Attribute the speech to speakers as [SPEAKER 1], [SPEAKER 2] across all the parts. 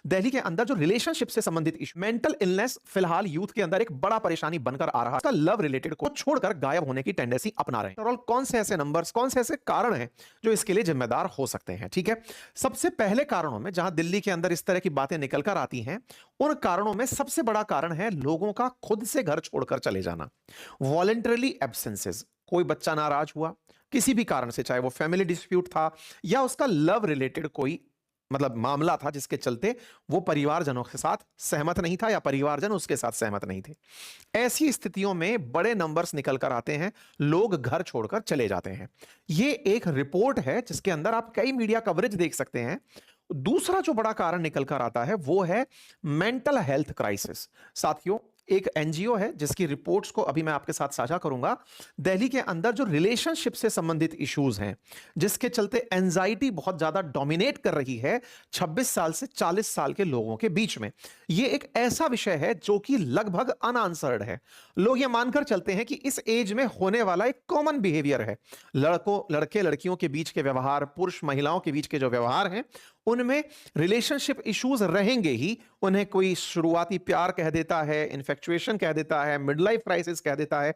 [SPEAKER 1] दिल्ली के अंदर जो रिलेशनशिप से संबंधित इशू, मेंटल इलनेस फिलहाल यूथ के अंदर एक बड़ा परेशानी बनकर आ रहा है। इसका लव रिलेटेड को छोड़कर गायब होने की टेंडेंसी अपना रहे हैं। कौन से ऐसे नंबर्स, कौन से ऐसे कारण हैं जो इसके लिए जिम्मेदार हो सकते हैं? ठीक है, सबसे पहले कारणों में जहां दिल्ली के अंदर इस तरह की बातें निकल कर आती हैं, उन कारणों में सबसे बड़ा कारण है लोगों का खुद से घर छोड़कर चले जाना, वॉलंटरली एब्सेंसेस। कोई बच्चा नाराज हुआ किसी भी कारण से, चाहे वो फैमिली डिस्प्यूट था या उसका लव रिलेटेड कोई मामला था जिसके चलते वो परिवारजनों के साथ सहमत नहीं था या परिवारजन उसके साथ सहमत नहीं थे। ऐसी स्थितियों में बड़े नंबर्स निकल कर आते हैं, लोग घर छोड़कर चले जाते हैं। ये एक रिपोर्ट है जिसके अंदर आप कई मीडिया कवरेज देख सकते हैं। दूसरा जो बड़ा कारण निकल कर आता है वो है मेंटल हेल्थ क्राइसिस। साथियों, एक एनजीओ है जिसकी रिपोर्ट्स को अभी मैं आपके साथ साझा करूंगा। दिल्ली के अंदर जो रिलेशनशिप से संबंधित इश्यूज हैं, जिसके चलते एंजाइटी बहुत ज्यादा डोमिनेट कर रही है 26 साल से 40 साल के लोगों के बीच में, ये एक ऐसा विषय है जो कि लगभग अनआंसर्ड है। लोग ये मानकर चलते हैं कि इस एज में होने वाला एक कॉमन बिहेवियर है। लड़के लड़कियों के बीच के व्यवहार, पुरुष महिलाओं के बीच के जो व्यवहार हैं, उनमें रिलेशनशिप इश्यूज रहेंगे ही। उन्हें कोई शुरुआती प्यार कह देता है, इन्फेक्चुएशन कह देता है, मिड लाइफ क्राइसिस कह देता है।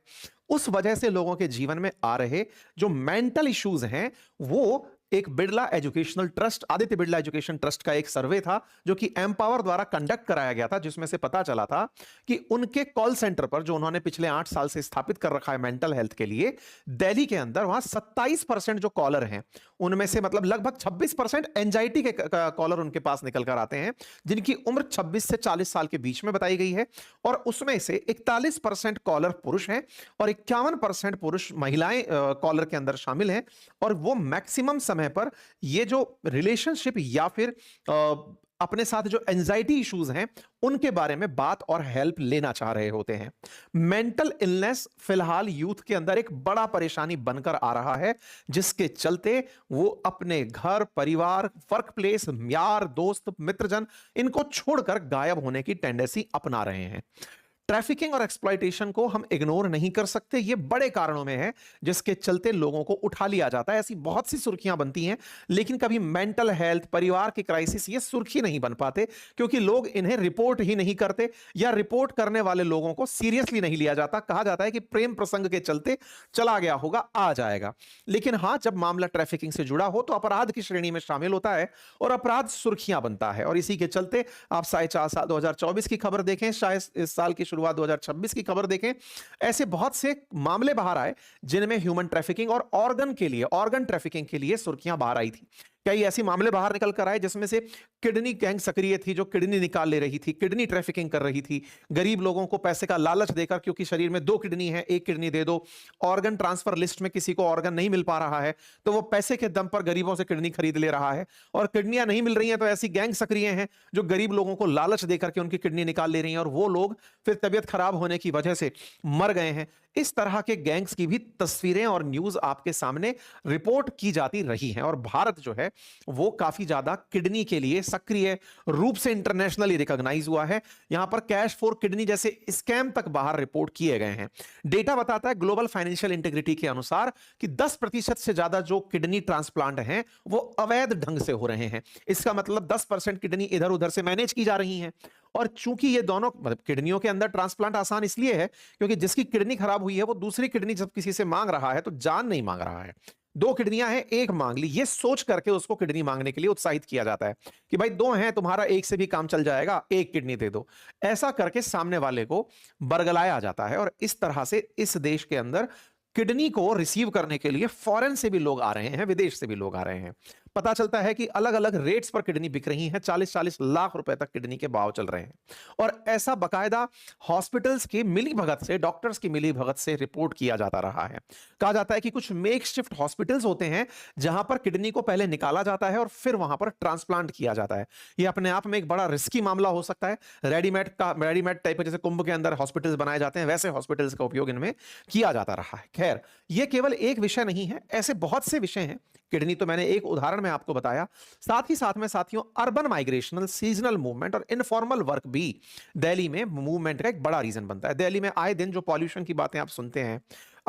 [SPEAKER 1] उस वजह से लोगों के जीवन में आ रहे जो मेंटल इश्यूज हैं, वो एक Birla educational trust, Aditya Birla education trust का एक सर्वे था जो कि एम्पावर द्वारा कंडक्ट कराया गया था, जिसमें से पता चला था कि उनके कॉल सेंटर पर जो उन्होंने पिछले 8 साल से स्थापित कर रखा है मेंटल हेल्थ के लिए, दिल्ली के अंदर वहां 27% जो कॉलर हैं, उनमें से लगभग 26% एंजाइटी के कॉलर उनके पास निकल कर आते हैं, जिनकी उम्र 26 से 40 साल के बीच में बताई गई है। और उसमें से 41% कॉलर पुरुष हैं और 51% पुरुष महिलाएं कॉलर के अंदर शामिल हैं। और वो मैक्सिमम समय पर ये जो रिलेशनशिप या फिर अपने साथ जो एंजाइटी इश्यूज हैं, उनके बारे में बात और हेल्प लेना चाह रहे होते हैं। मेंटल इलनेस फिलहाल यूथ के अंदर एक बड़ा परेशानी बनकर आ रहा है, जिसके चलते वो अपने घर, परिवार, वर्क प्लेस, यार, दोस्त, मित्रजन, इनको छोड़कर गायब होने की टेंडेंसी अपना रहे हैं। ट्रैफिकिंग और एक्सप्लॉयटेशन को हम इग्नोर नहीं कर सकते, ये बड़े कारणों में है जिसके चलते लोगों को उठा लिया जाता है। ऐसी बहुत सी सुर्खियां बनती हैं, लेकिन कभी मेंटल हेल्थ, परिवार की क्राइसिस, ये सुर्खी नहीं बन पाते क्योंकि लोग इन्हें रिपोर्ट ही नहीं करते या रिपोर्ट करने वाले लोगों को सीरियसली नहीं लिया जाता। कहा जाता है कि प्रेम प्रसंग के चलते चला गया होगा, आ जाएगा। लेकिन हां, जब मामला ट्रैफिकिंग से जुड़ा हो तो अपराध की श्रेणी में शामिल होता है और अपराध सुर्खियां बनता है। और इसी के चलते आप 4.5 साल 2024 की खबर देखें, शायद इस साल की 2026 की खबर देखें, ऐसे बहुत से मामले बाहर आए जिनमें ह्यूमन ट्रैफिकिंग और ऑर्गन ट्रैफिकिंग के लिए सुर्खियां बाहर आई थी। कई ऐसे मामले बाहर निकल कर आए जिसमें से किडनी गैंग सक्रिय थी, जो किडनी निकाल ले रही थी, किडनी ट्रैफिकिंग कर रही थी, गरीब लोगों को पैसे का लालच देकर, क्योंकि शरीर में 2 किडनी है, 1 किडनी दे दो। ऑर्गन ट्रांसफर लिस्ट में किसी को ऑर्गन नहीं मिल पा रहा है तो वो पैसे के दम पर गरीबों से किडनी खरीद ले रहा है, और किडनियां नहीं मिल रही हैं तो ऐसी गैंग सक्रिय हैं जो गरीब लोगों को लालच देकर के उनकी किडनी निकाल ले रही हैं, और वो लोग फिर तबियत खराब होने की वजह से मर गए हैं। इस तरह के गैंग्स की भी तस्वीरें और न्यूज आपके सामने रिपोर्ट की जाती रही हैं, और भारत जो है वो काफी ज्यादा किडनी के लिए सक्रिय रूप से इंटरनेशनली रिकॉग्नाइज हुआ है। यहां पर कैश फॉर किडनी जैसे स्कैम तक बाहर रिपोर्ट किए गए हैं। डेटा बताता है ग्लोबल फाइनेंशियल इंटीग्रिटी के अनुसार कि 10% से ज्यादा जो किडनी ट्रांसप्लांट हैं वो अवैध ढंग से हो रहे हैं। इसका 10% किडनी इधर उधर से मैनेज की जा रही हैं। और चूंकि ये दोनों किडनियों के अंदर ट्रांसप्लांट आसान इसलिए है क्योंकि जिसकी किडनी खराब हुई है वो दूसरी किडनी जब किसी से मांग रहा है तो जान नहीं मांग रहा है। 2 किडनियां हैं, 1 मांग ली, ये सोच करके उसको किडनी मांगने के लिए उत्साहित किया जाता है कि भाई 2 हैं, तुम्हारा 1 से भी काम चल जाएगा, 1 किडनी दे दो। ऐसा करके सामने वाले को बरगलाया जाता है, और इस तरह से इस देश के अंदर किडनी को रिसीव करने के लिए फॉरेन से भी लोग आ रहे हैं, विदेश से भी लोग आ रहे हैं। पता चलता है कि अलग अलग रेट्स पर किडनी बिक रही हैं, 40-40 लाख रुपए तक किडनी के भाव चल रहे हैं। और ऐसा बकायदा हॉस्पिटल्स की मिलीभगत से, डॉक्टर्स की मिलीभगत से रिपोर्ट किया जाता रहा है। कहा जाता है कि कुछ मेकशिफ्ट हॉस्पिटल्स होते हैं जहां पर किडनी को पहले निकाला जाता है और फिर वहां पर ट्रांसप्लांट किया जाता है। यह अपने आप में एक बड़ा रिस्की मामला हो सकता है। रेडीमेड टाइप, जैसे कुंभ के अंदर हॉस्पिटल्स बनाए जाते हैं, वैसे हॉस्पिटल्स का उपयोग इनमें किया जाता रहा है। खैर, यह केवल एक विषय नहीं है, ऐसे बहुत से विषय हैं। किडनी तो मैंने एक उदाहरण में आपको बताया। साथ ही साथ में साथियों, अर्बन माइग्रेशनल, सीजनल मूवमेंट और इनफॉर्मल वर्क भी दिल्ली में मूवमेंट का एक बड़ा रीजन बनता है। दिल्ली में आए दिन जो पॉल्यूशन की बातें आप सुनते हैं,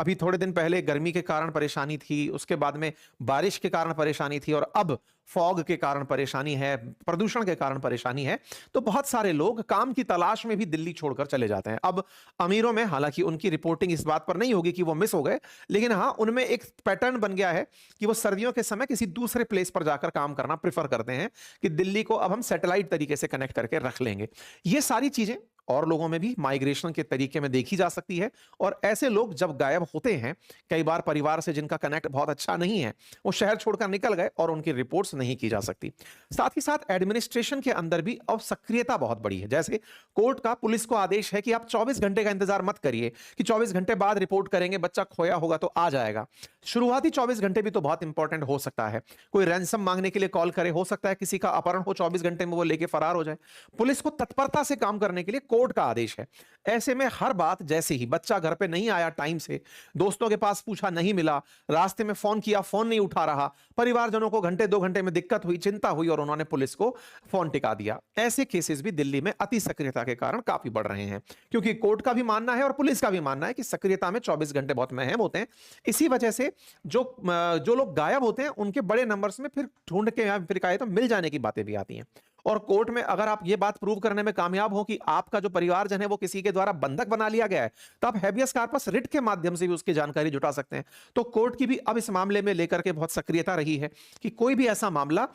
[SPEAKER 1] अभी थोड़े दिन पहले गर्मी के कारण परेशानी थी, उसके बाद में बारिश के कारण परेशानी थी और अब फॉग के कारण परेशानी है, प्रदूषण के कारण परेशानी है। तो बहुत सारे लोग काम की तलाश में भी दिल्ली छोड़कर चले जाते हैं। अब अमीरों में हालाँकि उनकी रिपोर्टिंग इस बात पर नहीं होगी कि वो मिस हो गए, लेकिन हाँ, उनमें एक पैटर्न बन गया है कि वो सर्दियों के समय किसी दूसरे प्लेस पर जाकर काम करना प्रेफ़र करते हैं कि दिल्ली को अब हम सैटेलाइट तरीके से कनेक्ट करके रख लेंगे। ये सारी चीज़ें और लोगों में भी माइग्रेशन के तरीके में देखी जा सकती है और ऐसे लोग जब गायब होते हैं, कई बार परिवार से जिनका कनेक्ट बहुत अच्छा नहीं है, वो शहर छोड़कर निकल गए और उनकी रिपोर्ट्स नहीं की जा सकती। साथ ही साथ एडमिनिस्ट्रेशन के अंदर भी अब सक्रियता बहुत बड़ी है। जैसे कोर्ट का पुलिस को आदेश है कि आप 24 घंटे का इंतजार मत करिए कि 24 घंटे बाद रिपोर्ट करेंगे, बच्चा खोया होगा तो आ जाएगा। शुरुआती 24 घंटे भी तो बहुत इंपॉर्टेंट हो सकता है। कोई रैंसम मांगने के लिए कॉल करे, हो सकता है किसी का अपहरण हो, 24 घंटे में वो लेके फरार हो जाए। पुलिस को तत्परता से काम करने के लिए कोर्ट का आदेश है। ऐसे में हर बात जैसे ही बच्चा घर पे नहीं आया टाइम से, दोस्तों के पास पूछा नहीं मिला, रास्ते में फोन किया फोन नहीं उठा रहा, परिवारजनों को घंटे 2 घंटे में दिक्कत हुई, चिंता हुई और उन्होंने पुलिस को फोन टिका दिया। ऐसे केसेस भी दिल्ली में अति सक्रियता के कारण काफी बढ़ रहे हैं, क्योंकि कोर्ट का भी मानना है और पुलिस का भी मानना है कि सक्रियता में 24 घंटे बहुत अहम होते हैं। इसी वजह से जो लोग गायब होते हैं उनके बड़े नंबर्स में फिर ढूंढ के या फिर कहे तो मिल जाने की बातें भी आती हैं। और कोर्ट में अगर आप ये बात प्रूव करने में कामयाब हो कि आपका जो परिवारजन है वो किसी के द्वारा बंधक बना लिया गया है, तो आप हैबियस कॉर्पस रिट के माध्यम से भी उसकी जानकारी जुटा सकते हैं। तो कोर्ट की भी अब इस मामले में लेकर के बहुत सक्रियता रही है कि कोई भी ऐसा मामला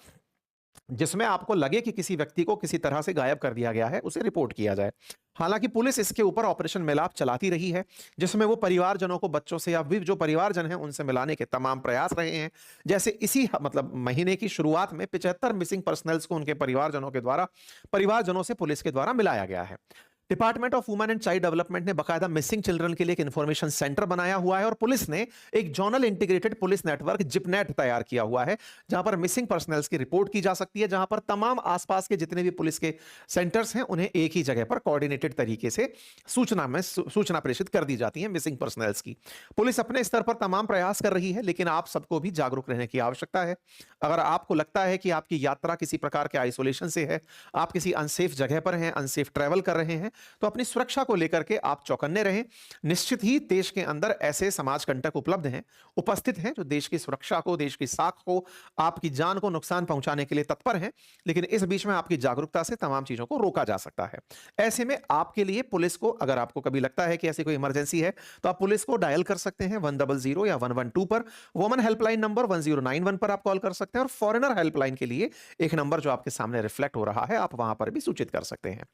[SPEAKER 1] जिसमें आपको लगे कि किसी व्यक्ति को किसी तरह से गायब कर दिया गया है, उसे रिपोर्ट किया जाए। हालांकि पुलिस इसके ऊपर ऑपरेशन मिलाप चलाती रही है, जिसमें वो परिवारजनों को बच्चों से या भी जो परिवारजन हैं उनसे मिलाने के तमाम प्रयास रहे हैं। जैसे इसी मतलब महीने की शुरुआत में 75 मिसिंग पर्सनल्स को उनके परिवारजनों से पुलिस के द्वारा मिलाया गया है। Department of women and child development ने बकायदा मिसिंग चिल्ड्रन के लिए एक इंफॉर्मेशन सेंटर बनाया हुआ है और पुलिस ने एक जोनल इंटीग्रेटेड पुलिस नेटवर्क जिपनेट तैयार किया हुआ है, जहां पर मिसिंग पर्सनल्स की रिपोर्ट की जा सकती है, जहां पर तमाम आसपास के जितने भी पुलिस के सेंटर्स हैं उन्हें एक ही जगह पर कोऑर्डिनेटेड तरीके से सूचना प्रेषित कर दी जाती है मिसिंग पर्सनल्स की। पुलिस अपने स्तर पर तमाम प्रयास कर रही है, लेकिन आप सबको भी जागरूक रहने की आवश्यकता है। अगर आपको लगता है कि आपकी यात्रा किसी प्रकार के आइसोलेशन से है, आप किसी अनसेफ जगह पर हैं, अनसेफ ट्रैवल कर रहे हैं, तो अपनी सुरक्षा को लेकर के आप चौकन्ने रहें। निश्चित ही देश के अंदर ऐसे समाज कंटक उपस्थित हैं जो देश की सुरक्षा को, देश की साख को, आपकी जान को नुकसान पहुंचाने के लिए तत्पर हैं, लेकिन इस बीच में आपकी जागरूकता से तमाम चीजों को रोका जा सकता है। ऐसे में आपके लिए पुलिस को, अगर आपको कभी लगता है कि ऐसी कोई इमरजेंसी है, तो आप पुलिस को डायल कर सकते हैं 100 या 112 पर। वुमेन हेल्पलाइन नंबर 1091 पर आप कॉल कर सकते हैं और फॉरेनर हेल्पलाइन के लिए एक नंबर जो आपके सामने रिफ्लेक्ट हो रहा है, आप वहां पर भी सूचित कर सकते हैं।